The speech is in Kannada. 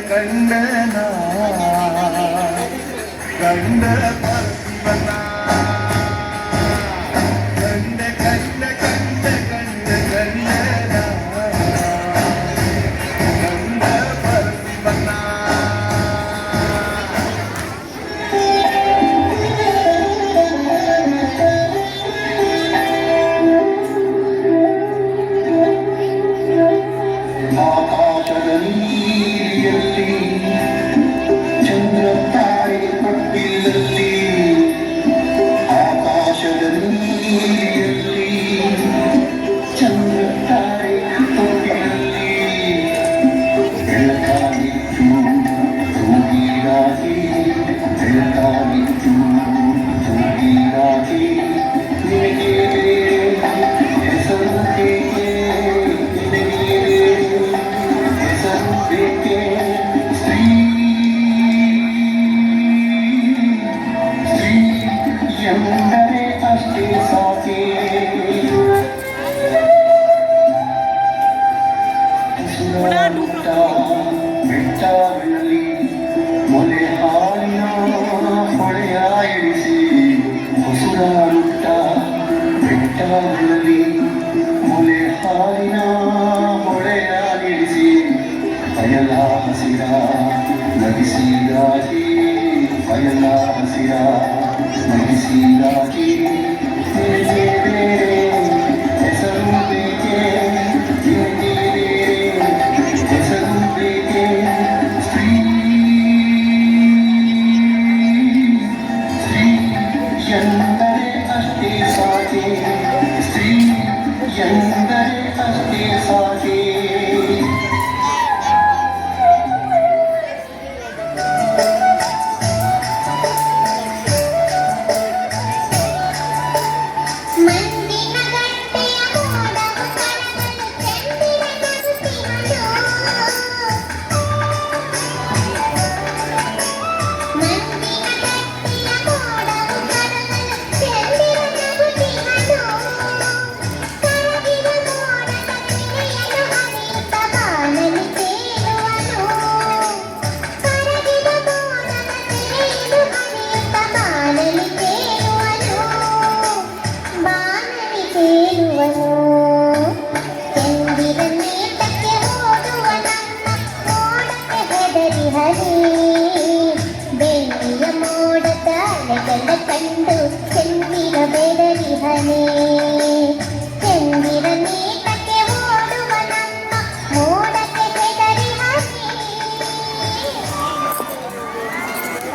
ಕಂಡನ ಕಂಡ ಪರಶಿವನ ಕಂಡ ಕಂಡ ಕಂಡ ಕಂಡ ಕಂಡನ ಕಂಡ ಪರಶಿವನ ಮೊಲೆ ಹಾಲಿನ ಹೊಳೆಯ ಇಳಿಸಿ ಹೊಸುರಾರುತ್ತ ಬೆಟ್ಟಗಳಲ್ಲಿ ಮೊಲೆ ಹಾಲಿನ ಹೊಳೆಯ ಇಳಿಸಿ ಬಯಲ ಹಸಿರ ನಗಿಸಿದಾಗಿ ಬಯಲ ಹಸಿರ ನಗಿಸಿದಾಗಿ ಬೇರೆ ಬೇರೆ ಹೆಸರು ಬೇಕೆ ಹೆಸರು ಬೇಕೆ ಎಂದರೆ ಅಷ್ಟೇ ಸಾಕೆ ಸ್ತ್ರೀ ಎಂದರೆ ಅಷ್ಟೇ ಸಾಕೆ ಬೆಳ್ಳಿಯ ಮೋಡದ ಅಲೆಗಳ ಕಂಡು ಚೆನ್ನಿರ ಬೆದರಿ ಹನಿ